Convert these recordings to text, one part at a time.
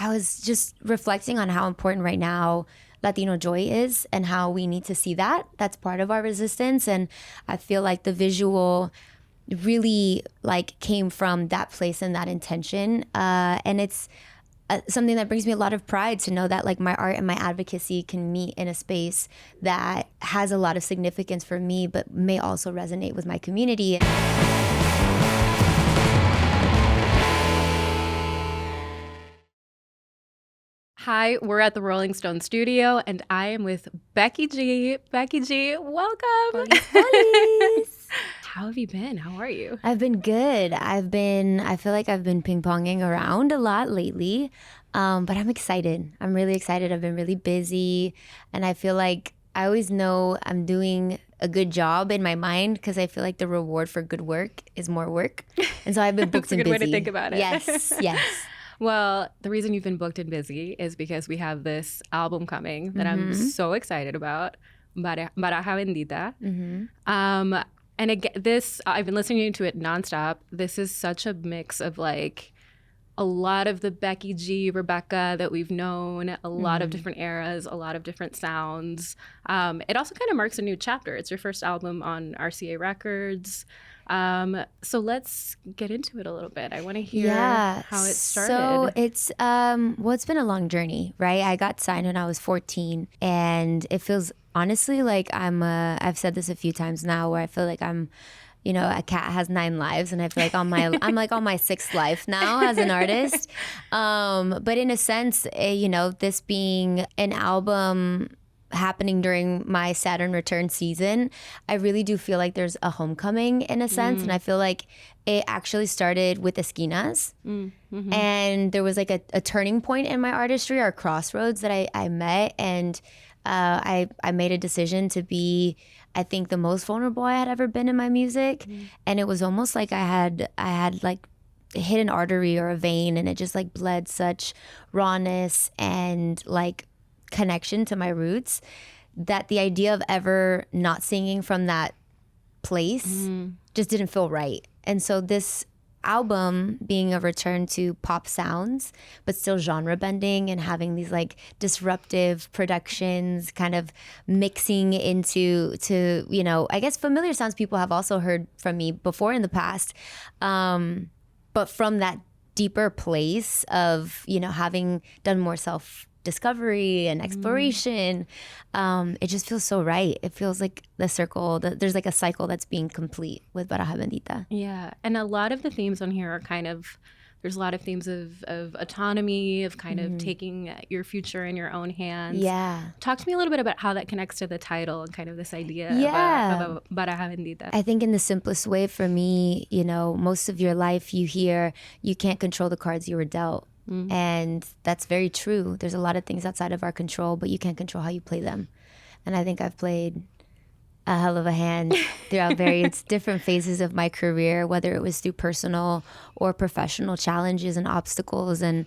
I was just reflecting on how important right now Latino joy is and how we need to see that. That's part of our resistance. And I feel like the visual really like came from that place and that intention. And it's something that brings me a lot of pride to know that like my art and my advocacy can meet in a space that has a lot of significance for me, but may also resonate with my community. Hi, we're at the Rolling Stone studio, and I am with Becky G. Becky G, welcome. Police. How have you been? How are you? I've been good. I feel like I've been ping-ponging around a lot lately, but I'm excited. I'm really excited. I've been really busy, and I feel like I always know I'm doing a good job in my mind because I feel like the reward for good work is more work. And so I've been booked and busy. That's a good way to think about it. Yes. Well, the reason you've been booked and busy is because we have this album coming that I'm so excited about, Baraja Bendita. And again, I've been listening to it nonstop. This is such a mix of like a lot of the Becky G, Rebecca that we've known, a lot of different eras, a lot of different sounds. It also kind of marks a new chapter. It's your first album on RCA Records. So let's get into it a little bit. I want to hear how it started. So it's it's been a long journey, right? I got signed when I was 14, and it feels honestly like I've said this a few times now, where I feel like I'm, you know, a cat has 9 lives, and I feel like I'm like on my 6th life now as an artist. But in a sense, you know, this being an album happening during my Saturn return season, I really do feel like there's a homecoming in a sense. And I feel like it actually started with Esquinas. And there was like a turning point in my artistry, or crossroads that I met. And I made a decision to be, I think, the most vulnerable I had ever been in my music. And it was almost like I had like hit an artery or a vein, and it just like bled such rawness and like connection to my roots, that the idea of ever not singing from that place just didn't feel right. And so this album being a return to pop sounds, but still genre bending and having these like disruptive productions, kind of mixing into, you know, I guess familiar sounds people have also heard from me before in the past, but from that deeper place of, you know, having done more self-discovery and exploration, it just feels so right. It feels like there's like a cycle that's being complete with Baraja Bendita. Yeah, and a lot of the themes on here are kind of, there's a lot of themes of autonomy, of kind of taking your future in your own hands. Yeah. Talk to me a little bit about how that connects to the title and kind of this idea of Baraja Bendita. I think in the simplest way for me, you know, most of your life you hear you can't control the cards you were dealt. And that's very true. There's a lot of things outside of our control, but you can't control how you play them. And I think I've played a hell of a hand throughout various different phases of my career, whether it was through personal or professional challenges and obstacles. And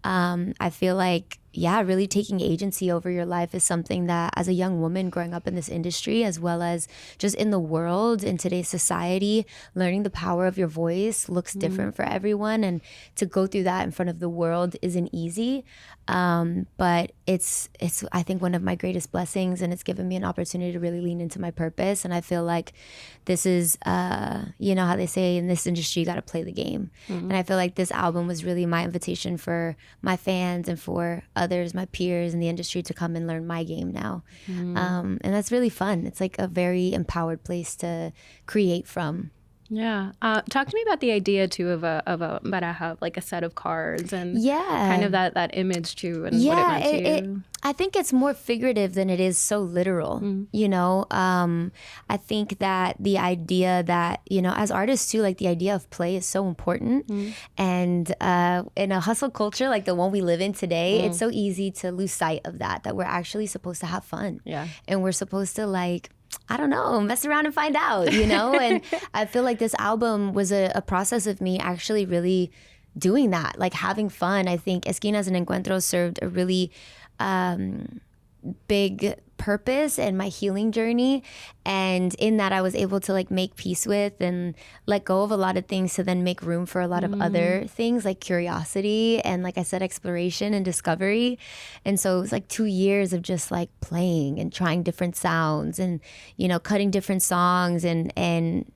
I feel like, yeah, really taking agency over your life is something that, as a young woman growing up in this industry, as well as just in the world, in today's society, learning the power of your voice looks different for everyone. And to go through that in front of the world isn't easy. But it's I think one of my greatest blessings, and it's given me an opportunity to really lean into my purpose. And I feel like this is, you know how they say in this industry, you got to play the game. And I feel like this album was really my invitation for my fans and for others, my peers in the industry, to come and learn my game now. And that's really fun. It's like a very empowered place to create from. Yeah. Talk to me about the idea too of a baraja, like a set of cards, and kind of that image too, and what it meant to you. I think it's more figurative than it is so literal. You know, I think that the idea that, you know, as artists too, like the idea of play is so important. And in a hustle culture like the one we live in today, it's so easy to lose sight of that we're actually supposed to have fun. And we're supposed to, like, I don't know, mess around and find out, you know? And I feel like this album was a process of me actually really doing that, like having fun. I think Esquinas and Encuentros served a really big purpose and my healing journey. And in that, I was able to like make peace with and let go of a lot of things to then make room for a lot of other things like curiosity and, like I said, exploration and discovery. And so it was like 2 years of just like playing and trying different sounds and, you know, cutting different songs and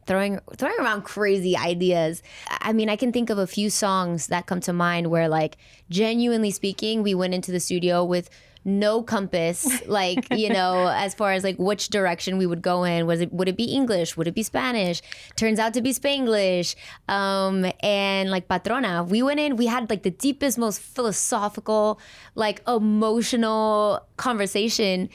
throwing around crazy ideas. I mean, I can think of a few songs that come to mind where, like, genuinely speaking, we went into the studio with no compass, like, you know, as far as like which direction we would go in. Would it be English? Would it be Spanish? Turns out to be Spanglish. And like Patrona, we went in, we had like the deepest, most philosophical, like emotional conversation.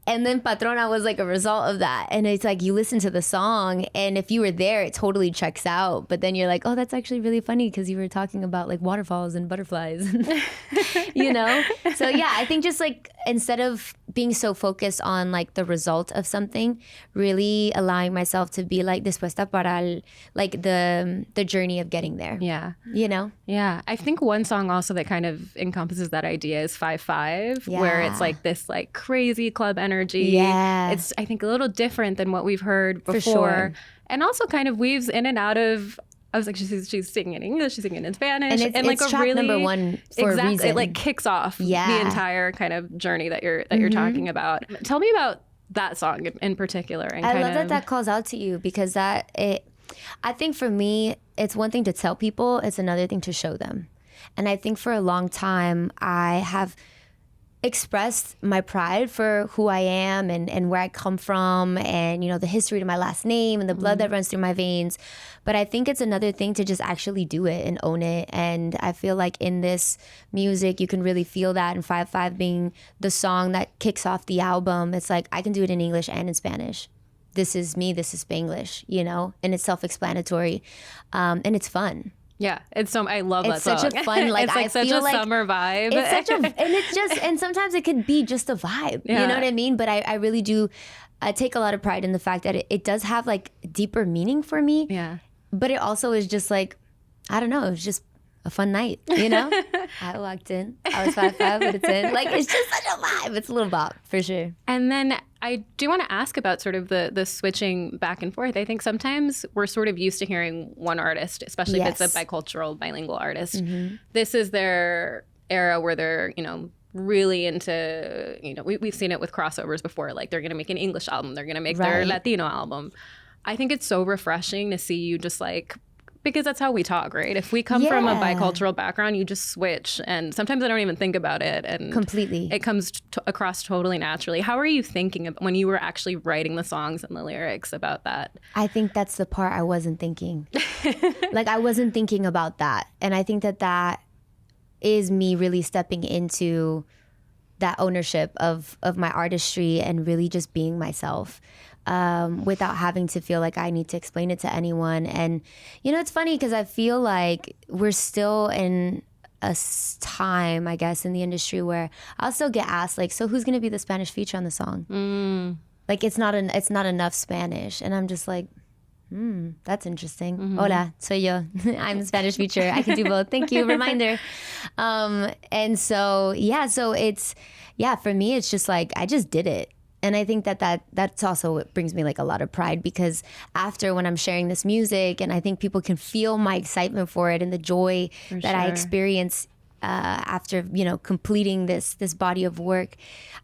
And then Patrona was like a result of that. And it's like you listen to the song and if you were there, it totally checks out. But then you're like, oh, that's actually really funny because you were talking about like waterfalls and butterflies, you know? So yeah, I think just like instead of being so focused on like the result of something, really allowing myself to be like dispuesta para like the journey of getting there. Yeah. You know? Yeah. I think one song also that kind of encompasses that idea is 5-5, where it's like this like crazy club energy. Yeah. It's, I think, a little different than what we've heard before. For sure. And also kind of weaves in and out of, I was like, she's singing in English, she's singing in Spanish. And it's like track really, number one for a reason. It like kicks off the entire kind of journey that you're talking about. Tell me about that song in particular. And I love that calls out to you because I think for me, it's one thing to tell people, it's another thing to show them. And I think for a long time, I have expressed my pride for who I am and where I come from and, you know, the history to my last name and the blood that runs through my veins. But I think it's another thing to just actually do it and own it. And I feel like in this music, you can really feel that. And 5-5 being the song that kicks off the album, it's like I can do it in English and in Spanish. This is me, this is Spanglish, you know, and it's self-explanatory and it's fun. Yeah, I love that song. It's such a fun, like, it's like I such feel a like summer vibe. It's such a, and it's just, and sometimes it could be just a vibe. Yeah. You know what I mean? But I really do take a lot of pride in the fact that it does have like deeper meaning for me. Yeah. But it also is just like, I don't know, it was just a fun night, you know? I walked in, I was 5'5", but it's in. Like, it's just such a vibe. It's a little bop, for sure. And then I do want to ask about sort of the switching back and forth. I think sometimes we're sort of used to hearing one artist, especially if it's a bicultural, bilingual artist. Mm-hmm. This is their era where they're, you know, really into, you know, we've seen it with crossovers before. Like, they're going to make an English album. They're going to make their Latino album. I think it's so refreshing to see you just like, because that's how we talk, right? If we come from a bicultural background, you just switch. And sometimes I don't even think about it. And completely. It comes across totally naturally. How are you thinking when you were actually writing the songs and the lyrics about that? I think that's the part I wasn't thinking. Like, I wasn't thinking about that. And I think that is me really stepping into that ownership of my artistry and really just being myself. Without having to feel like I need to explain it to anyone. And, you know, it's funny because I feel like we're still in a time, I guess, in the industry where I'll still get asked, like, so who's going to be the Spanish feature on the song? Like, it's not enough Spanish. And I'm just like, that's interesting. Mm-hmm. Hola, soy yo. I'm the Spanish feature. I can do both. Thank you. Reminder. And so, so it's, for me, it's just like, I just did it. And I think that's also what brings me like a lot of pride, because after, when I'm sharing this music, and I think people can feel my excitement for it and the joy that I experience after, you know, completing this body of work.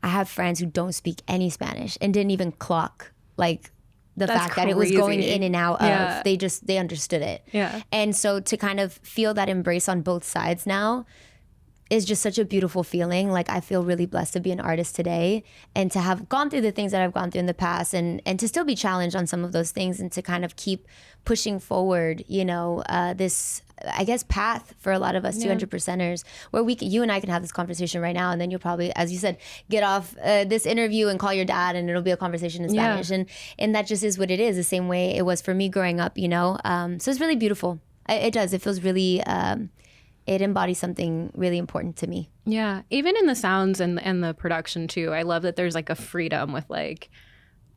I have friends who don't speak any Spanish and didn't even clock like the fact that it was going in and out of. They understood it. Yeah. And so to kind of feel that embrace on both sides now is just such a beautiful feeling. Like, I feel really blessed to be an artist today and to have gone through the things that I've gone through in the past and to still be challenged on some of those things and to kind of keep pushing forward, you know, this, I guess, path for a lot of us 200%ers where you and I can have this conversation right now, and then you'll probably, as you said, get off this interview and call your dad and it'll be a conversation in Spanish. And that just is what it is, the same way it was for me growing up, you know? So it's really beautiful. It does. It feels really... it embodies something really important to me. Yeah, even in the sounds and the production too. I love that there's like a freedom with like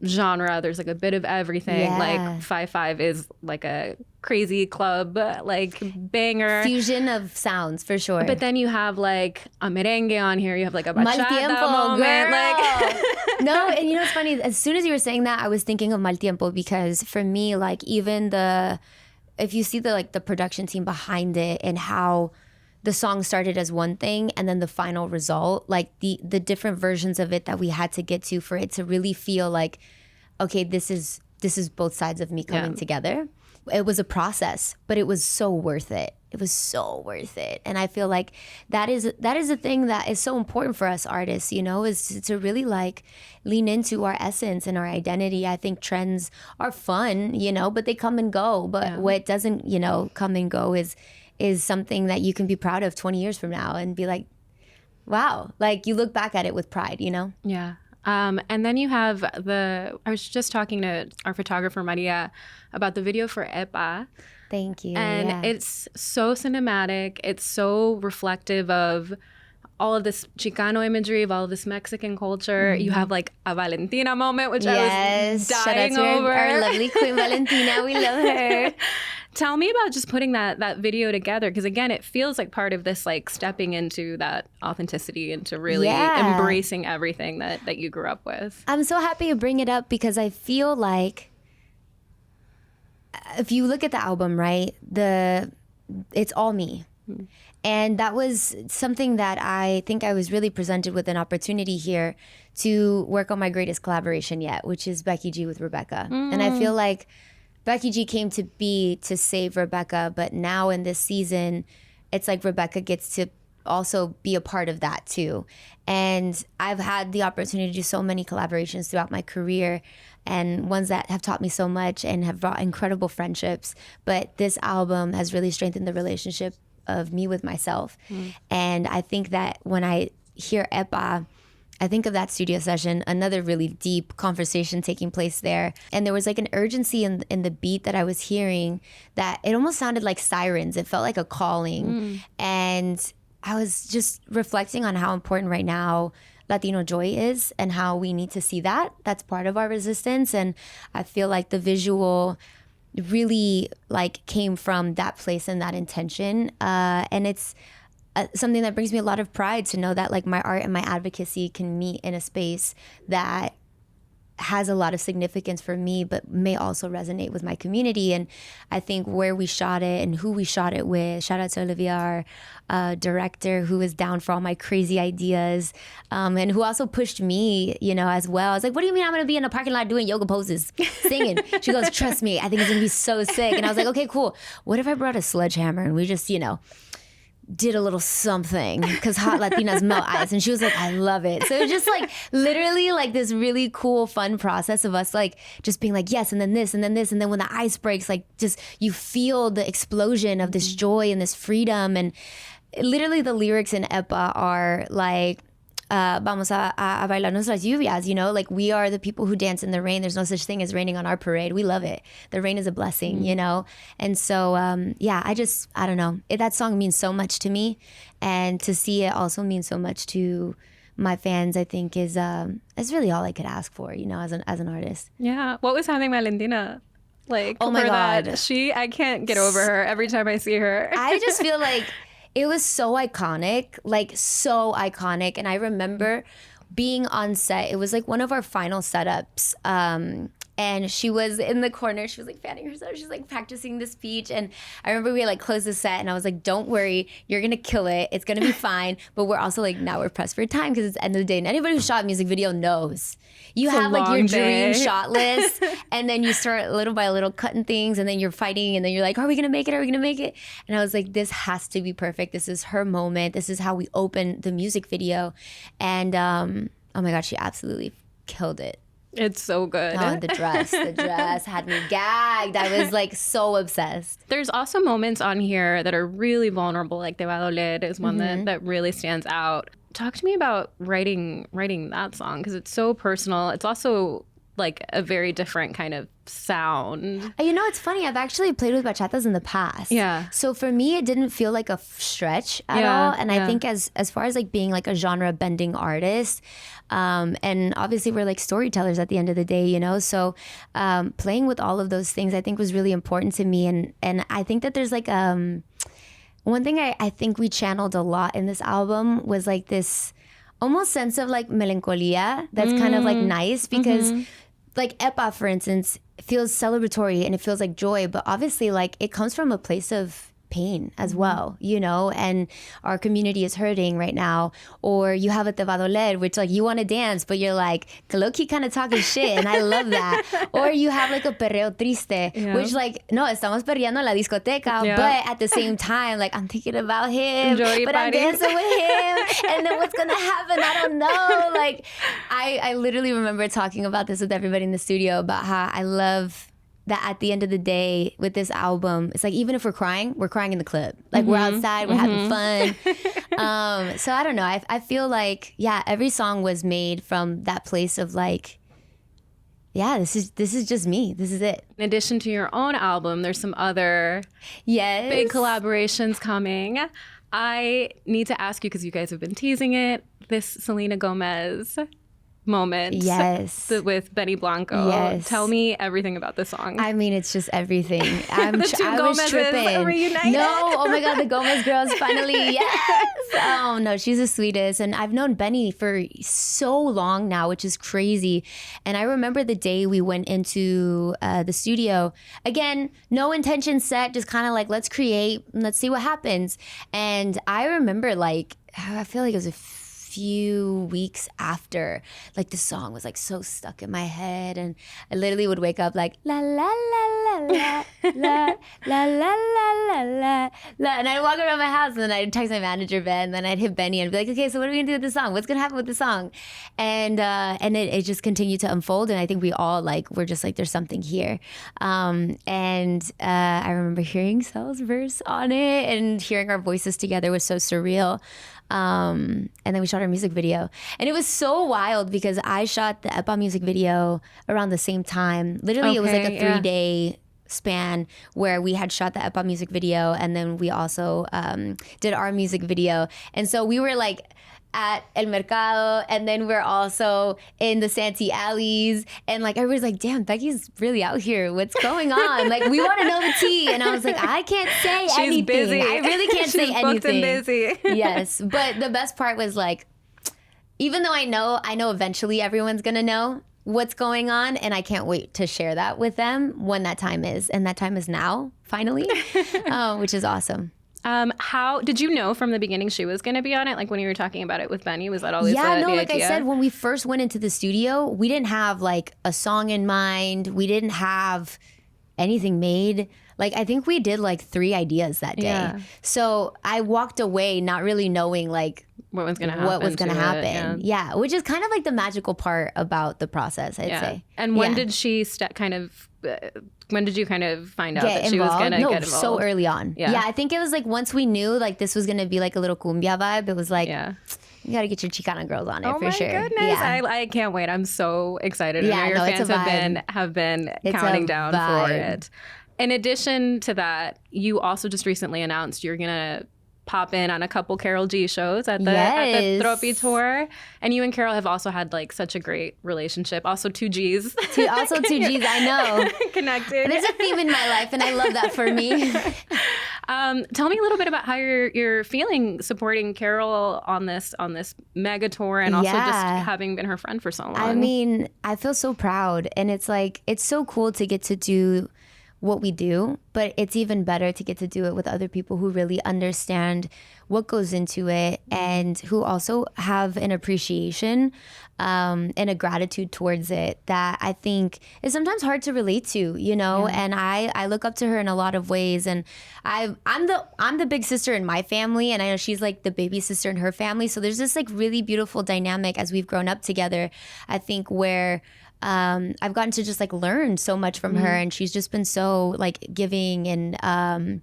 genre. There's like a bit of everything. Yeah. Like 5-5 is like a crazy club, like banger. Fusion of sounds, for sure. But then you have like a merengue on here. You have like a bachata Mal tiempo, moment. girl. Like No, and you know what's funny? As soon as you were saying that, I was thinking of Mal Tiempo, because for me, like, even if you see the production team behind it and how the song started as one thing and then the final result, like the different versions of it that we had to get to for it to really feel like, okay, this is both sides of me coming together. It was a process, but it was so worth it. It was so worth it. And I feel like that is a thing that is so important for us artists, you know, is to really like lean into our essence and our identity. I think trends are fun, you know, but they come and go. But what doesn't, you know, come and go is something that you can be proud of 20 years from now and be like, wow, like you look back at it with pride, you know? Yeah. And then you have I was just talking to our photographer, Maria, about the video for Epa. Thank you. And it's so cinematic. It's so reflective of all of this Chicano imagery, of all of this Mexican culture. You have like a Valentina moment, which I was dying over. Our lovely queen Valentina. We love her. Tell me about just putting that video together, because again, it feels like part of this like stepping into that authenticity, into really embracing everything that you grew up with. I'm so happy you bring it up, because I feel like if you look at the album, right, it's all me. And that was something that I think I was really presented with an opportunity here to work on my greatest collaboration yet, which is beckyg with Rebecca. And I feel like beckyg came to be to save Rebecca, but now in this season, it's like Rebecca gets to also be a part of that too. And I've had the opportunity to do so many collaborations throughout my career, and ones that have taught me so much and have brought incredible friendships. But this album has really strengthened the relationship of me with myself. And I think that when I hear Epa, I think of that studio session, another really deep conversation taking place there. And there was like an urgency in the beat that I was hearing that it almost sounded like sirens. It felt like a calling. And I was just reflecting on how important right now Latino joy is and how we need to see that. That's part of our resistance. And I feel like the visual really like came from that place and that intention. And it's something that brings me a lot of pride to know that like my art and my advocacy can meet in a space that has a lot of significance for me, but may also resonate with my community. And I think where we shot it and who we shot it with, shout out to Olivia, our director, who was down for all my crazy ideas, and who also pushed me, you know, as well. I was like, what do you mean I'm gonna be in a parking lot doing yoga poses, singing? She goes, trust me, I think it's gonna be so sick. And I was like, okay, cool. What if I brought a sledgehammer and we just, you know, did a little something, because hot Latinas melt ice. And she was like, I love it. So it was just like literally like this really cool, fun process of us like just being like, yes, and then this, and then this. And then when the ice breaks, like just you feel the explosion of this joy and this freedom. And literally the lyrics in Epa are like, vamos a bailarnos las lluvias, you know, like we are the people who dance in the rain. There's no such thing as raining on our parade. We love it. The rain is a blessing, you know? And so, yeah, I don't know. That song means so much to me. And to see it also means so much to my fans, I think is really all I could ask for, you know, as an artist. Yeah. What was having Valentina like? Oh my God. I can't get over her every time I see her. I just feel like it was so iconic, like so iconic. And I remember being on set. It was like one of our final setups. And she was in the corner. She was like fanning herself. She's like practicing the speech. And I remember we like closed the set and I was like, don't worry, you're going to kill it. It's going to be fine. But we're also like, now we're pressed for time because it's the end of the day. And anybody who shot a music video knows. You have like your dream shot list and then you start little by little cutting things and then you're fighting and then you're like, are we going to make it? Are we going to make it? And I was like, this has to be perfect. This is her moment. This is how we open the music video. And oh my God, she absolutely killed it. It's so good. Oh, the dress had me gagged. I was like so obsessed. There's also moments on here that are really vulnerable, like Te Va a Doler is one that really stands out. Talk to me about writing that song, because it's so personal. It's also like a very different kind of sound. You know, it's funny. I've actually played with bachatas in the past. Yeah. So for me, it didn't feel like a stretch at all. And I think as far as like being like a genre bending artist, and obviously we're like storytellers at the end of the day, you know. So playing with all of those things, I think was really important to me. And I think that there's like one thing I think we channeled a lot in this album was like this almost sense of like melancholia that's kind of like nice because like Epa, for instance, feels celebratory and it feels like joy, but obviously like it comes from a place of pain as well, you know, and our community is hurting right now. Or you have a Te Va Doler, which like you want to dance, but you're like low-key kind of talking shit, and I love that. Or you have like a perreo triste, which like, no, estamos perreando en la discoteca, but at the same time, like I'm thinking about him, but I'm dancing with him, and then what's gonna happen, I don't know. Like I literally remember talking about this with everybody in the studio about how I love that at the end of the day with this album, it's like even if we're crying in the club. Like we're outside, we're having fun. So I don't know. I feel like, yeah, every song was made from that place of like, yeah, this is just me. This is it. In addition to your own album, there's some other big collaborations coming. I need to ask you, because you guys have been teasing it, this Selena Gomez moment with Benny Blanco. Yes. Tell me everything about this song. I mean, it's just everything. I was Gomezes reunited. No, oh my God, the Gomez girls finally, yes. Oh no, she's the sweetest. And I've known Benny for so long now, which is crazy. And I remember the day we went into the studio. Again, no intention set, just kind of like, let's create, let's see what happens. And I remember like, I feel like it was a few weeks after, like the song was like so stuck in my head, and I literally would wake up like la la la la la la la la la la la, and I'd walk around my house and then I'd text my manager Ben, and then I'd hit Benny and be like, okay, so what are we gonna do with the song? What's gonna happen with the song? And it just continued to unfold, and I think we all like we're just like there's something here. And I remember hearing Sel's verse on it and hearing our voices together was so surreal. And then we shot our music video, and it was so wild because I shot the Epa music video around the same time. Literally, it was like a 3-day span where we had shot the Epa music video, and then we also did our music video. And so we were like at El Mercado, and then we're also in the Santee alleys, and like everybody's like, damn, Becky's really out here, what's going on? Like we want to know the tea. And I was like, I can't say anything. Busy. I really can't say anything. Booked and busy. Yes, but the best part was like, even though I know eventually everyone's gonna know what's going on, and I can't wait to share that with them when that time is, and that time is now, finally, which is awesome. How did you know from the beginning she was going to be on it? Like when you were talking about it with Benny, was that always the like idea? I said, when we first went into the studio, we didn't have like a song in mind. We didn't have anything made. Like I think we did like 3 ideas that day. Yeah. So I walked away not really knowing like what was going to happen. Yeah, which is kind of like the magical part about the process, I'd say. And when did she when did you kind of find out that she was going to get involved? So early on. Yeah, I think it was like once we knew like this was going to be like a little cumbia vibe, it was like, you got to get your Chicana girls on it for sure. Oh my goodness. Yeah. I can't wait. I'm so excited. Yeah, I know your fans have been counting down for it. In addition to that, you also just recently announced you're going to pop in on a couple Carol G shows at the Tropi tour. And you and Carol have also had like such a great relationship. Also 2 Gs. Also 2 Gs, I know. Connected. There's a theme in my life, and I love that for me. Tell me a little bit about how you're feeling supporting Carol on this mega tour, and also just having been her friend for so long. I mean, I feel so proud, and it's like it's so cool to get to do what we do, but it's even better to get to do it with other people who really understand what goes into it, and who also have an appreciation and a gratitude towards it that I think is sometimes hard to relate to, you know. And I look up to her in a lot of ways, and I'm the big sister in my family, and I know she's like the baby sister in her family, so there's this like really beautiful dynamic as we've grown up together, I think, where I've gotten to just like learn so much from her, and she's just been so like giving and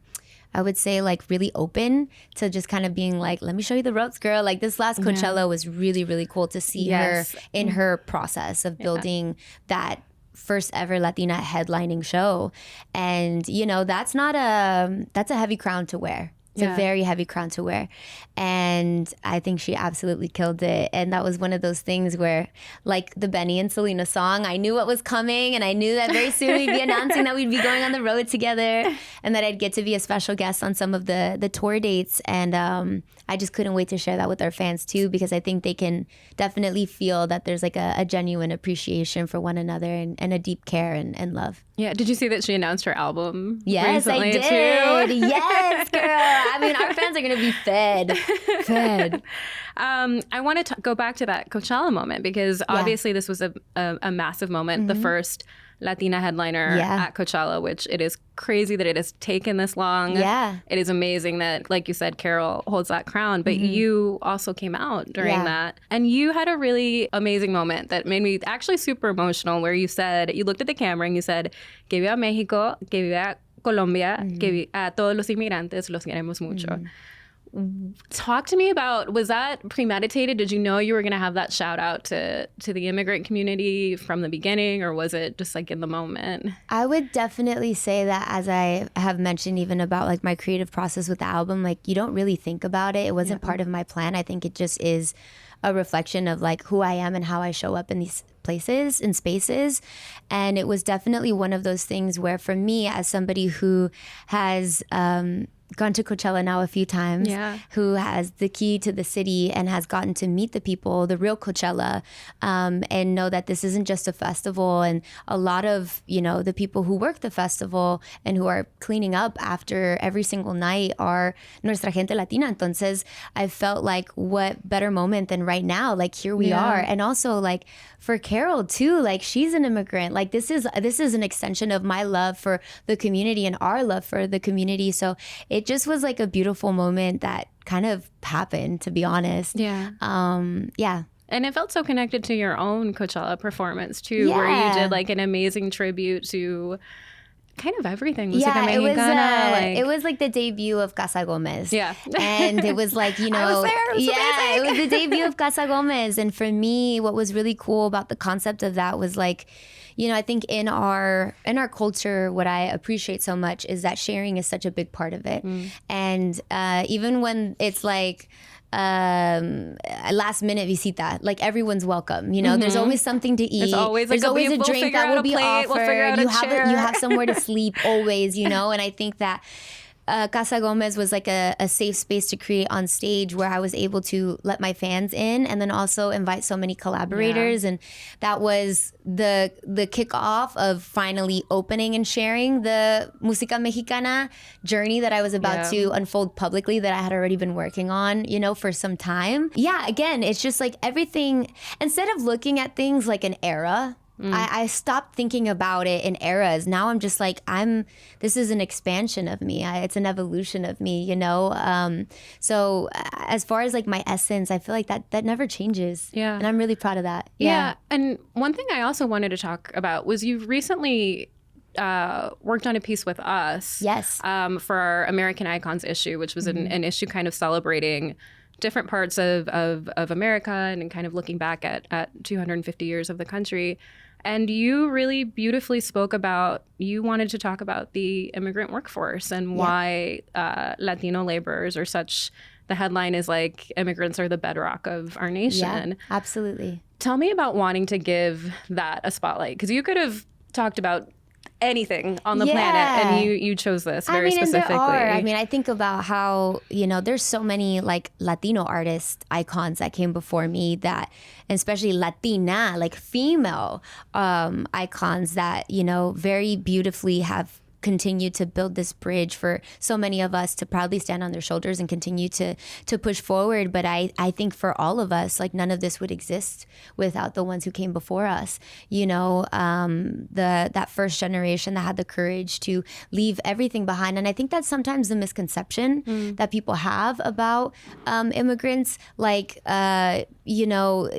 I would say like really open to just kind of being like, let me show you the ropes, girl. Like this last Coachella was really, really cool to see her in her process of building that first ever Latina headlining show. And, you know, that's a heavy crown to wear. It's a very heavy crown to wear. And I think she absolutely killed it. And that was one of those things where, like the Benny and Selena song, I knew what was coming, and I knew that very soon we'd be announcing that we'd be going on the road together, and that I'd get to be a special guest on some of the tour dates. And I just couldn't wait to share that with our fans too, because I think they can definitely feel that there's like a genuine appreciation for one another, and a deep care and love. Yeah. Did you see that she announced her album? Yes, I did. Too? Yes, girl. I mean, our fans are going to be fed. I want to go back to that Coachella moment, because obviously this was a massive moment, the first Latina headliner at Coachella, which it is crazy that it has taken this long. Yeah. It is amazing that, like you said, Carol holds that crown, but you also came out during that. And you had a really amazing moment that made me actually super emotional, where you said, you looked at the camera and you said, que viva México, que viva Colombia, que a todos los inmigrantes los queremos mucho. Talk to me about, was that premeditated? Did you know you were going to have that shout out to the immigrant community from the beginning, or was it just like in the moment? I would definitely say that, as I have mentioned even about like my creative process with the album, like you don't really think about it. It wasn't part of my plan. I think it just is a reflection of like who I am and how I show up in these places and spaces. And it was definitely one of those things where, for me, as somebody who has gone to Coachella now a few times, who has the key to the city and has gotten to meet the people, the real Coachella, and know that this isn't just a festival. And a lot of, you know, the people who work the festival and who are cleaning up after every single night are nuestra gente latina. Entonces, I felt like, what better moment than right now? Like, here we are. And also, like, for Carol too, like, she's an immigrant. Like, this is an extension of my love for the community and our love for the community. So it just was like a beautiful moment that kind of happened, to be honest. And it felt so connected to your own Coachella performance too, where you did like an amazing tribute to kind of everything. It was like the debut of Casa Gomez. And it was like, you know, I was there. It was the debut of Casa Gomez. And for me, what was really cool about the concept of that was like, you know, I think in our culture, what I appreciate so much is that sharing is such a big part of it. And even when it's like last minute visita, like everyone's welcome, you know, there's always something to eat, there's always a drink that will be offered, you have somewhere to sleep always, you know. And I think that Casa Gomez was like a safe space to create on stage, where I was able to let my fans in and then also invite so many collaborators. And that was the kickoff of finally opening and sharing the Música Mexicana journey that I was about to unfold publicly, that I had already been working on, you know, for some time. Again, it's just like everything, instead of looking at things like an era, I stopped thinking about it in eras. Now I'm just like, this is an expansion of me. It's an evolution of me, you know? So as far as like my essence, I feel like that never changes. And I'm really proud of that. And one thing I also wanted to talk about was, you've recently worked on a piece with us. For our American Icons issue, which was an issue kind of celebrating different parts of America, and kind of looking back at 250 years of the country. And you really beautifully spoke about, you wanted to talk about the immigrant workforce and why Latino laborers are such, the headline is like, immigrants are the bedrock of our nation. Absolutely. Tell me about wanting to give that a spotlight, because you could have talked about anything on the planet, and you chose this very specifically. I think about how, you know, there's so many like Latino artist icons that came before me, that, especially Latina, like female icons that, you know, very beautifully have continued to build this bridge for so many of us to proudly stand on their shoulders and continue to push forward. But I think for all of us, like, none of this would exist without the ones who came before us. You know, that first generation that had the courage to leave everything behind. And I think that's sometimes the misconception that people have about immigrants. Like, you know,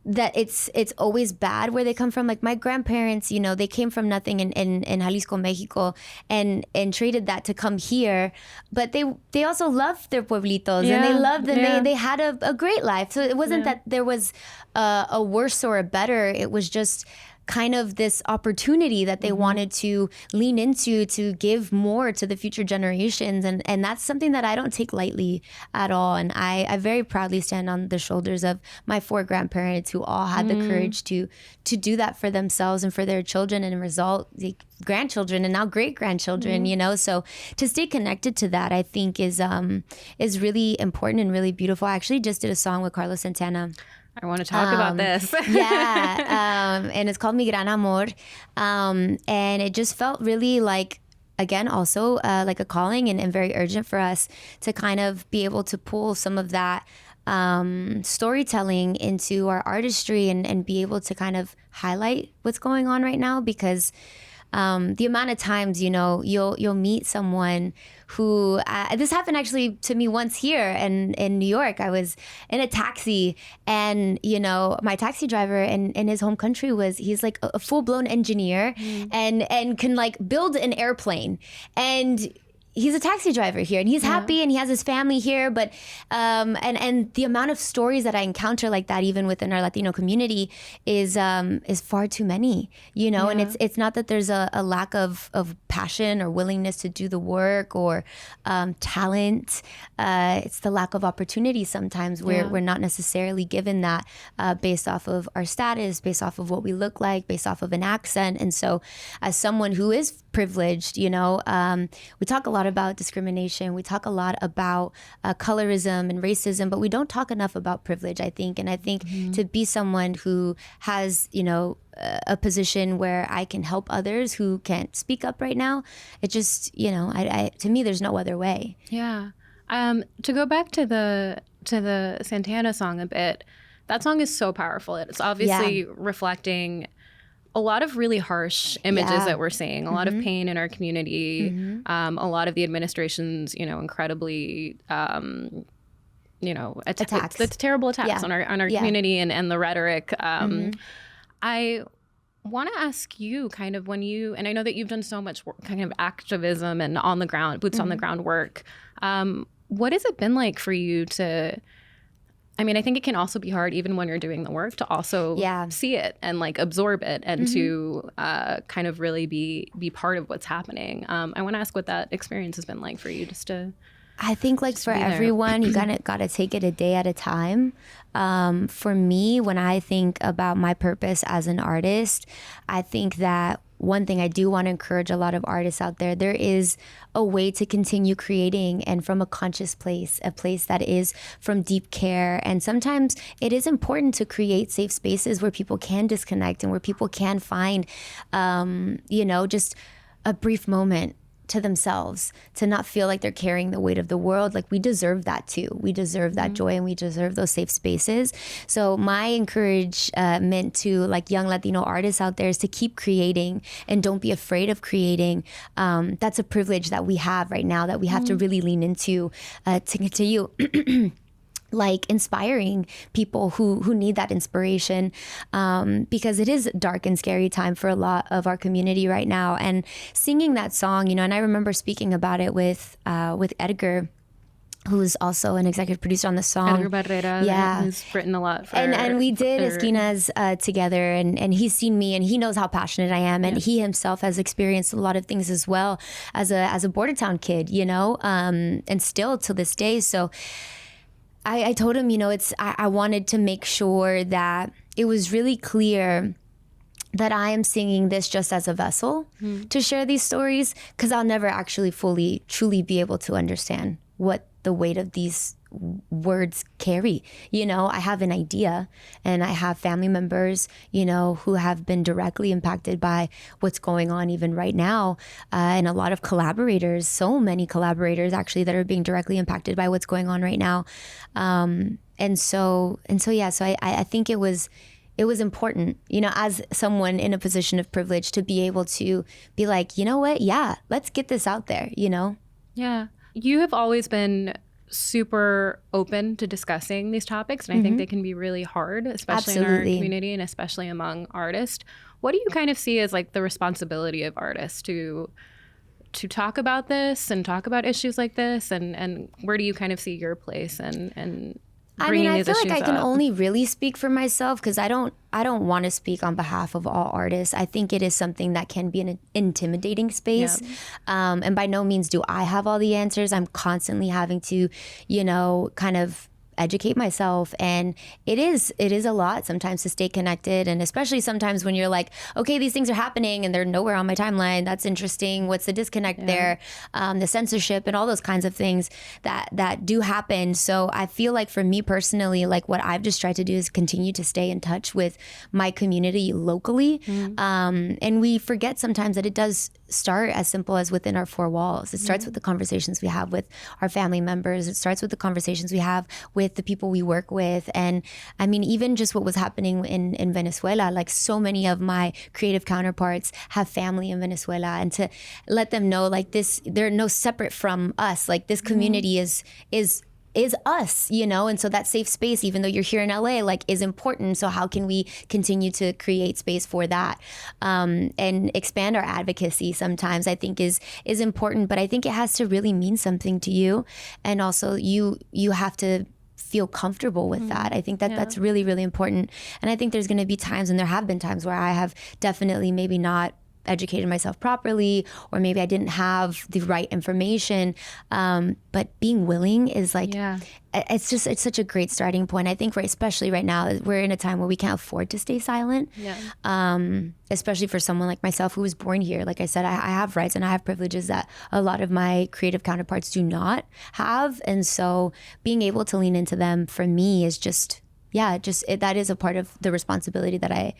that it's always bad where they come from. Like my grandparents, you know, they came from nothing in Jalisco, Mexico, and traded that to come here. But they also loved their pueblitos, and they loved them. They had a great life. So it wasn't that there was a worse or a better. It was just kind of this opportunity that they wanted to lean into to give more to the future generations. And that's something that I don't take lightly at all. And I very proudly stand on the shoulders of my 4 grandparents who all had the courage to do that for themselves and for their children, and result the grandchildren and now great grandchildren, you know. So to stay connected to that, I think is really important and really beautiful. I actually just did a song with Carlos Santana. I want to talk about this. And it's called Mi Gran Amor. And it just felt really like, again, also like a calling and very urgent for us to kind of be able to pull some of that storytelling into our artistry and be able to kind of highlight what's going on right now. Because the amount of times, you know, you'll meet someone who, this happened actually to me once here in New York. I was in a taxi, and, you know, my taxi driver in his home country he's like a full-blown engineer and can like build an airplane. And he's a taxi driver here, and he's happy, and he has his family here. But and the amount of stories that I encounter like that, even within our Latino community, is far too many. You know, and it's not that there's a lack of passion or willingness to do the work or talent. It's the lack of opportunity sometimes where we're not necessarily given that based off of our status, based off of what we look like, based off of an accent. And so, as someone who is privileged, you know, we talk a lot about discrimination. We talk a lot about colorism and racism, but we don't talk enough about privilege, I think. And I think to be someone who has, you know, a position where I can help others who can't speak up right now, it just, you know, to me, there's no other way. Yeah. To go back to the Santana song a bit, that song is so powerful. It's obviously reflecting a lot of really harsh images that we're seeing, a lot of pain in our community, a lot of the administration's, you know, incredibly, you know, attacks. It's terrible attacks on our community and the rhetoric. I want to ask you kind of when you, and I know that you've done so much work, kind of activism and on the ground, boots on the ground work. What has it been like for you to, I mean, I think it can also be hard even when you're doing the work to also see it and like absorb it and to kind of really be part of what's happening. I want to ask what that experience has been like for you, just to. I think like for everyone, you got to take it a day at a time. For me, when I think about my purpose as an artist, I think that one thing I do want to encourage a lot of artists out there, there is a way to continue creating, and from a conscious place, a place that is from deep care. And sometimes it is important to create safe spaces where people can disconnect and where people can find, you know, just a brief moment to themselves, to not feel like they're carrying the weight of the world. Like, we deserve that too. We deserve that joy, and we deserve those safe spaces. So my encouragement to like young Latino artists out there is to keep creating and don't be afraid of creating. That's a privilege that we have right now that we have to really lean into to continue like inspiring people who need that inspiration, because it is a dark and scary time for a lot of our community right now. And singing that song, you know, and I remember speaking about it with Edgar, who's also an executive producer on the song. Edgar Barrera, who's written a lot for and we did Esquinas together, and he's seen me, and he knows how passionate I am, and he himself has experienced a lot of things as well as a border town kid, you know, and still to this day. So I told him, you know, I wanted to make sure that it was really clear that I am singing this just as a vessel to share these stories, because I'll never actually fully, truly be able to understand what the weight of these words carry. You know, I have an idea, and I have family members, you know, who have been directly impacted by what's going on even right now, and a lot of collaborators, so many collaborators actually, that are being directly impacted by what's going on right now. And so I think it was important, you know, as someone in a position of privilege, to be able to be like, you know what, let's get this out there, you know? Yeah. You have always been super open to discussing these topics, and I think they can be really hard, especially in our community and especially among artists. What do you kind of see as like the responsibility of artists to talk about this and talk about issues like this, and where do you kind of see your place and I mean, I feel like I can only really speak for myself, because I don't want to speak on behalf of all artists. I think it is something that can be an intimidating space. Yeah. And by no means do I have all the answers. I'm constantly having to, kind of educate myself, and it is a lot sometimes to stay connected, and especially sometimes when you're like, okay, these things are happening and they're nowhere on my timeline. That's interesting. What's the disconnect there? The censorship and all those kinds of things that do happen. So I feel like for me personally, like what I've just tried to do is continue to stay in touch with my community locally. And we forget sometimes that it does start as simple as within our four walls. It starts with the conversations we have with our family members. It starts with the conversations we have with the people we work with. And I mean, even just what was happening in Venezuela, like so many of my creative counterparts have family in Venezuela, and to let them know like this, they're no separate from us. Like this community is us, and so that safe space, even though you're here in LA, like is important. So how can we continue to create space for that, and expand our advocacy sometimes, I think is important, but I think it has to really mean something to you. And also you have to feel comfortable with that. I think that's really, really important. And I think there's going to be times, and there have been times, where I have definitely maybe not educated myself properly, or maybe I didn't have the right information. But being willing is like, it's such a great starting point. I think especially right now, we're in a time where we can't afford to stay silent. Especially for someone like myself who was born here. Like I said, I have rights and I have privileges that a lot of my creative counterparts do not have. And so being able to lean into them for me is that is a part of the responsibility that I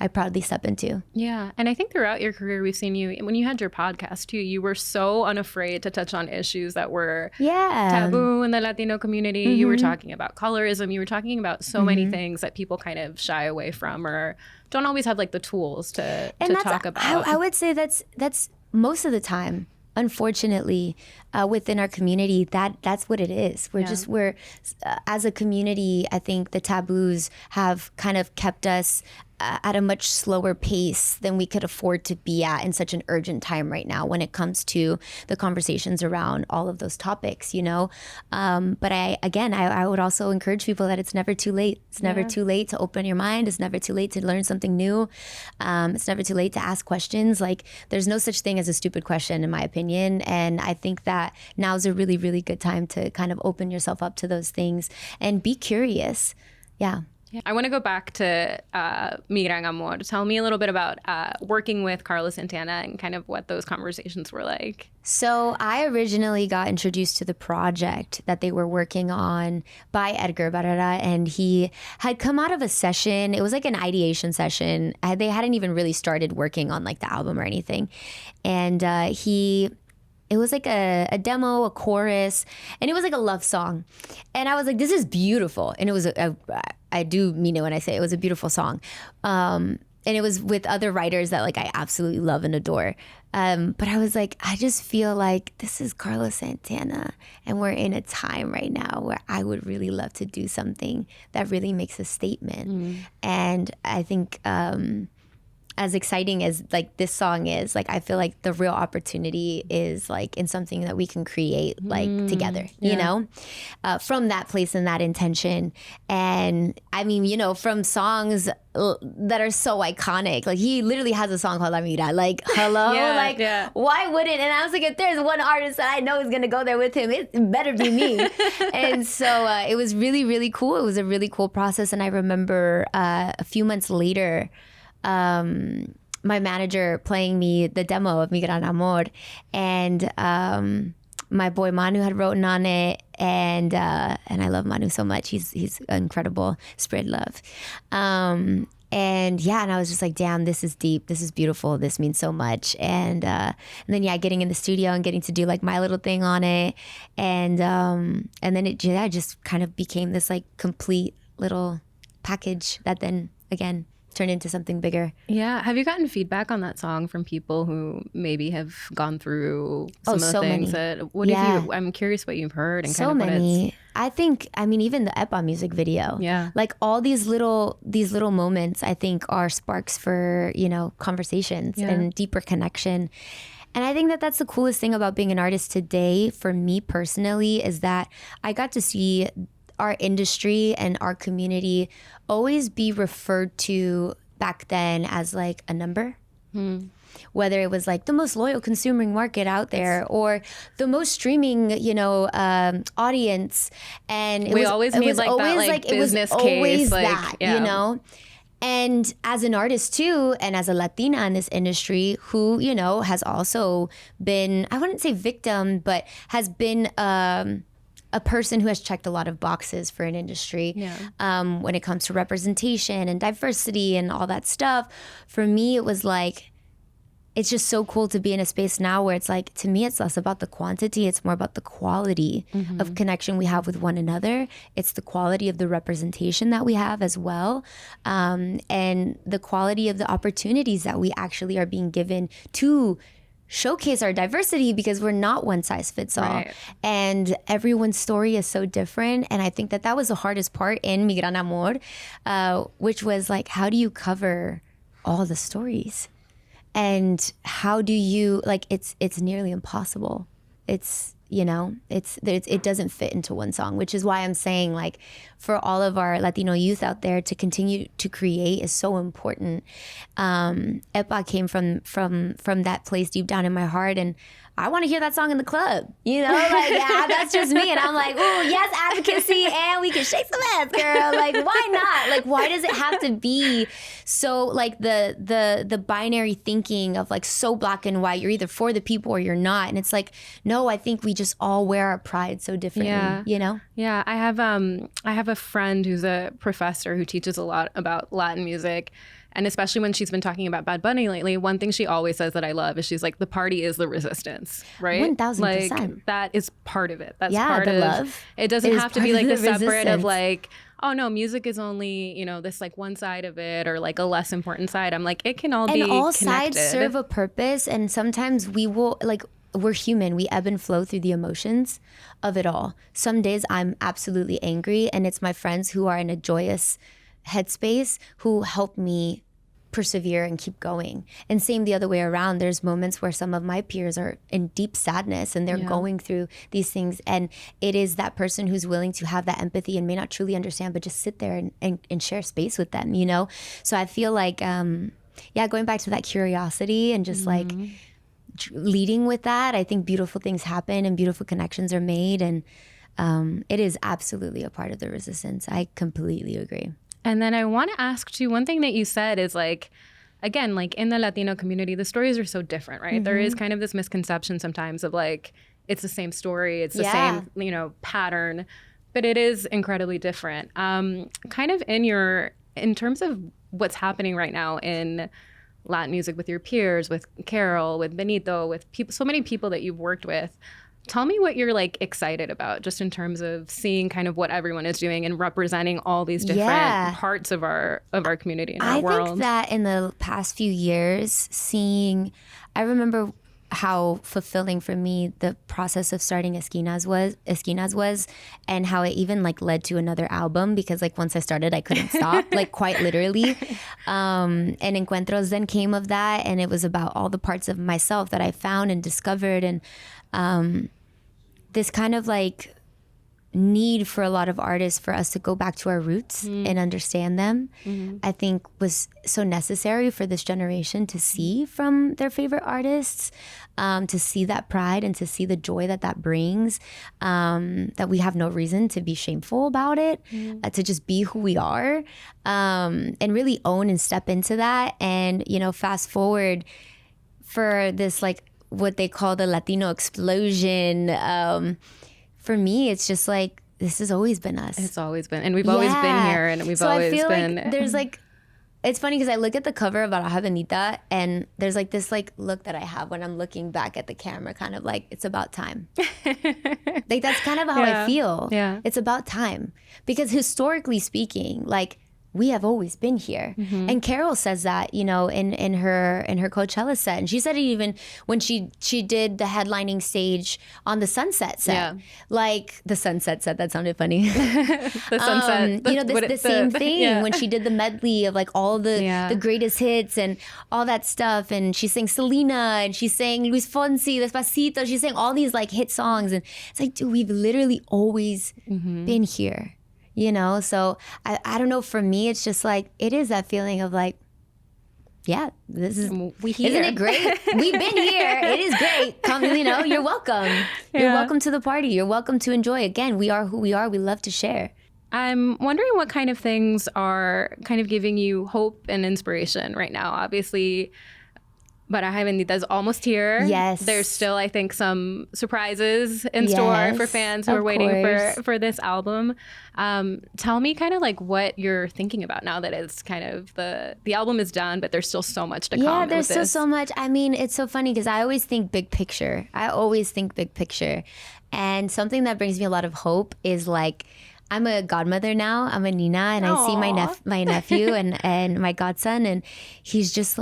proudly step into. Yeah. And I think throughout your career, we've seen you, when you had your podcast too, you were so unafraid to touch on issues that were taboo in the Latino community. You were talking about colorism. You were talking about so many things that people kind of shy away from, or don't always have like the tools to talk about. I would say that's most of the time. Unfortunately, within our community, that's what it is. We're as a community, I think the taboos have kind of kept us at a much slower pace than we could afford to be at in such an urgent time right now when it comes to the conversations around all of those topics, But I would also encourage people that it's never too late. It's never too late to open your mind. It's never too late to learn something new. It's never too late to ask questions. Like, there's no such thing as a stupid question, in my opinion. And I think that now is a really, really good time to kind of open yourself up to those things and be curious. Yeah. I want to go back to Migrang Amor. Tell me a little bit about working with Carlos Santana and kind of what those conversations were like. So I originally got introduced to the project that they were working on by Edgar Baraja, and he had come out of a session. It was like an ideation session. They hadn't even really started working on like the album or anything. And it was like a demo, a chorus, and it was like a love song. And I was like, this is beautiful. And it was, I do mean it when I say it was a beautiful song. And it was with other writers that like I absolutely love and adore. But I was like, I just feel like this is Carlos Santana. And we're in a time right now where I would really love to do something that really makes a statement. And I think as exciting as like this song is, like I feel like the real opportunity is like in something that we can create like together, from that place and that intention. And I mean, from songs that are so iconic, like he literally has a song called La Mira, like hello, why wouldn't? And I was like, if there's one artist that I know is gonna go there with him, it better be me. And so it was really, really cool. It was a really cool process. And I remember a few months later, my manager playing me the demo of Mi Gran Amor, and my boy Manu had written on it, and I love Manu so much. He's incredible. Spread love. And I was just like, damn, this is deep. This is beautiful. This means so much. And then getting in the studio and getting to do like my little thing on it, and then it just kind of became this like complete little package that then again turn into something bigger. Yeah. Have you gotten feedback on that song from people who maybe have gone through some of the things many. that I'm curious what you've heard and So kind of many. I think, I mean, even the Epa music video. Yeah. Like all these little moments, I think, are sparks for, you know, conversations and deeper connection. And I think that that's the coolest thing about being an artist today for me personally, is that I got to see our industry and our community always be referred to back then as like a number. Whether it was like the most loyal consuming market out there or the most streaming, you know, audience. And it was always business case, that, you know. And as an artist too, and as a Latina in this industry who, you know, has also been, I wouldn't say victim, but has been a person who has checked a lot of boxes for an industry when it comes to representation and diversity and all that stuff. For me, it was like, it's just so cool to be in a space now where it's like, to me, it's less about the quantity. It's more about the quality of connection we have with one another. It's the quality of the representation that we have as well. And the quality of the opportunities that we actually are being given to showcase our diversity, because we're not one size fits all. Right. And everyone's story is so different. And I think that that was the hardest part in Mi Gran Amor, which was like, how do you cover all the stories? And how do you, like, it's nearly impossible. It's, you know, it doesn't fit into one song, which is why I'm saying, like, for all of our Latino youth out there to continue to create is so important. Epa came from that place deep down in my heart, and I want to hear that song in the club, you know, like, yeah, that's just me. And I'm like, oh, yes, advocacy, and we can shake some ass, girl. Like, why not? Like, why does it have to be so, like, the binary thinking of, like, so black and white? You're either for the people or you're not. And it's like, no, I think we just all wear our pride so differently, you know? Yeah, I have a friend who's a professor who teaches a lot about Latin music. And especially when she's been talking about Bad Bunny lately, one thing she always says that I love is she's like, the party is the resistance, right? 1000%. Like, that is part of it. That's part of love. It doesn't have to be like a separate of like, oh no, music is only, you know, this like one side of it or like a less important side. I'm like, it can all be connected. And all sides serve a purpose. And sometimes we will, like, we're human. We ebb and flow through the emotions of it all. Some days I'm absolutely angry, and it's my friends who are in a joyous headspace who help me persevere and keep going. And same the other way around. There's moments where some of my peers are in deep sadness and they're going through these things, and it is that person who's willing to have that empathy and may not truly understand, but just sit there and share space with them, you know? So I feel like, going back to that curiosity and just like leading with that, I think beautiful things happen and beautiful connections are made, and it is absolutely a part of the resistance. I completely agree. And then I want to ask too, one thing that you said is like, again, like in the Latino community, the stories are so different, right? There is kind of this misconception sometimes of like, it's the same story, it's the same, you know, pattern, but it is incredibly different. Kind of in terms of what's happening right now in Latin music with your peers, with Carol, with Benito, with people, so many people that you've worked with. Tell me what you're like excited about, just in terms of seeing kind of what everyone is doing and representing all these different parts of our community and our world. I think that in the past few years, I remember how fulfilling for me the process of starting Esquinas was, and how it even like led to another album, because like once I started, I couldn't stop, like quite literally. And Encuentros then came of that, and it was about all the parts of myself that I found and discovered, and this kind of like need for a lot of artists for us to go back to our roots and understand them, I think was so necessary for this generation to see from their favorite artists, to see that pride and to see the joy that brings, that we have no reason to be shameful about it, to just be who we are, and really own and step into that. And, you know, fast forward for this, like what they call the Latino explosion, for me, it's just like, this has always been us. It's always been. And we've always been here, and we've always been. I feel like there's like, it's funny because I look at the cover of Baraja Bendita, and there's like this like look that I have when I'm looking back at the camera, kind of like, it's about time. Like, that's kind of how I feel. Yeah. It's about time. Because historically speaking, like, we have always been here. And Carol says that, in her Coachella set. And she said it even when she did the headlining stage on the Sunset set. Yeah. Like the Sunset set, that sounded funny. The Sunset. The same thing when she did the medley of like all the greatest hits and all that stuff. And she sang Selena and she sang Luis Fonsi, Despacito. She sang all these like hit songs. And it's like, dude, we've literally always been here. So I don't know, for me it's just like it is that feeling of like, yeah, this is isn't it great? We've been here. It is great. Come, you're welcome. You're welcome to the party. You're welcome to enjoy. Again, we are who we are. We love to share. I'm wondering what kind of things are kind of giving you hope and inspiration right now. Obviously, Baraja Bendita is almost here. Yes. There's still, I think, some surprises in store for fans who are waiting for this album. Tell me kind of like what you're thinking about now that it's kind of the album is done, but there's still so much to come. Yeah, there's still so much. I mean, it's so funny because I always think big picture. And something that brings me a lot of hope is like, I'm a godmother now. I'm a Nina, and I see my nephew and my godson, and he's just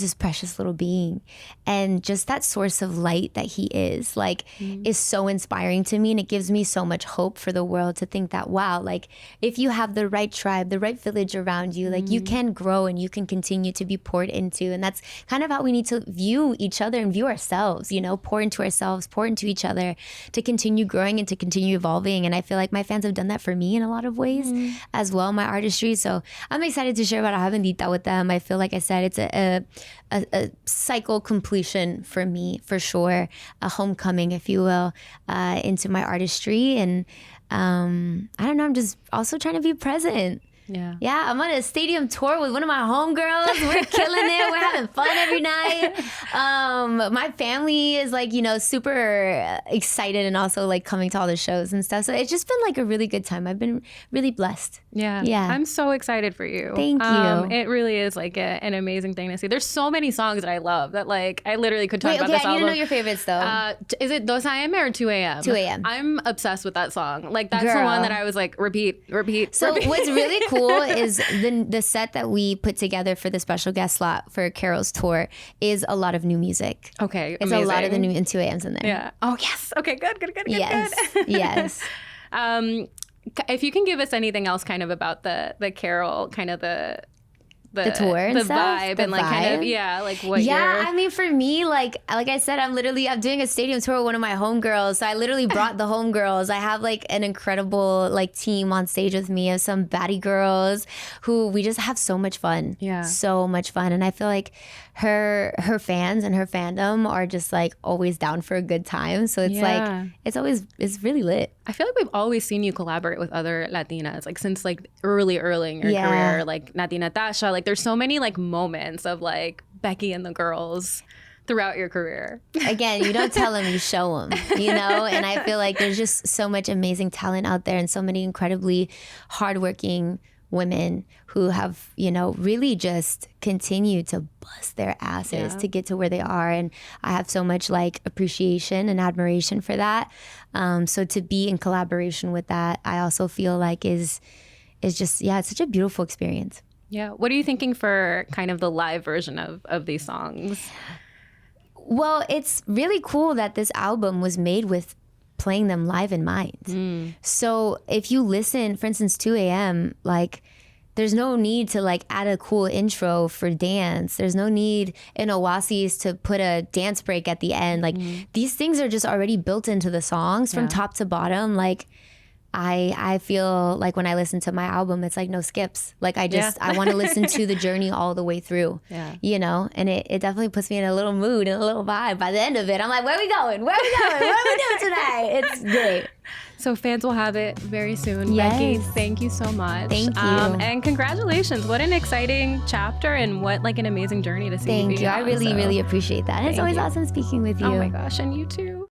this precious little being. And just that source of light that he is is so inspiring to me. And it gives me so much hope for the world to think that, wow, like if you have the right tribe, the right village around you, like you can grow and you can continue to be poured into. And that's kind of how we need to view each other and view ourselves, pour into ourselves, pour into each other to continue growing and to continue evolving. And I feel like my fans have done that for me in a lot of ways as well, my artistry. So I'm excited to share Baraja Bendita with them. I feel like I said, it's a cycle completion for me, for sure, a homecoming, if you will, into my artistry. And I don't know, I'm just also trying to be present. Yeah, I'm on a stadium tour with one of my homegirls. We're killing it. We're having fun every night. My family is super excited and also like coming to all the shows and stuff. So it's just been like a really good time. I've been really blessed. Yeah. I'm so excited for you. Thank you. It really is like an amazing thing to see. There's so many songs that I love that like I literally could talk about this album. I need to know your favorites though. Is it 2 a.m. or 2 a.m.? 2 a.m. I'm obsessed with that song. Like that's the one that I was like repeat. So what's really cool is the set that we put together for the special guest slot for Carol's tour is a lot of new music. Okay, it's amazing. a lot of the new and 2 a.m.s in there. Yeah. Oh yes. Okay. Good. Yes. Yes. If you can give us anything else, kind of about the Carol, kind of the tour and the stuff? vibe, the and like vibe? kind of like what I mean, for me, like I said, I'm doing a stadium tour with one of my homegirls. So I literally brought the homegirls. I have like an incredible like team on stage with me of some baddie girls who we just have so much fun. Yeah. So much fun. And I feel like her fans and her fandom are just like always down for a good time. So it's it's really lit. I feel like we've always seen you collaborate with other Latinas, like since like early in your career, like Nati Natasha. Like there's so many like moments of like Becky and the girls throughout your career. Again, you don't tell them, you show them, And I feel like there's just so much amazing talent out there and so many incredibly hardworking women who have, really just continued to bust their asses to get to where they are. And I have so much like appreciation and admiration for that. So to be in collaboration with that, I also feel like is just, it's such a beautiful experience. Yeah. What are you thinking for kind of the live version of these songs? Well, it's really cool that this album was made with playing them live in mind. So if you listen, for instance, 2 a.m., like there's no need to like add a cool intro for dance. There's no need in Oasis to put a dance break at the end. Like these things are just already built into the songs from top to bottom. Like I feel like when I listen to my album, it's like no skips. Like I want to listen to the journey all the way through, and it definitely puts me in a little mood and a little vibe. By the end of it, I'm like, where are we going? What are we doing tonight? It's great. So fans will have it very soon. Yes. Becky, thank you so much. Thank you. And congratulations. What an exciting chapter and what like an amazing journey to see. Thank you. I really, really appreciate that. And it's always awesome speaking with you. Oh my gosh. And you too.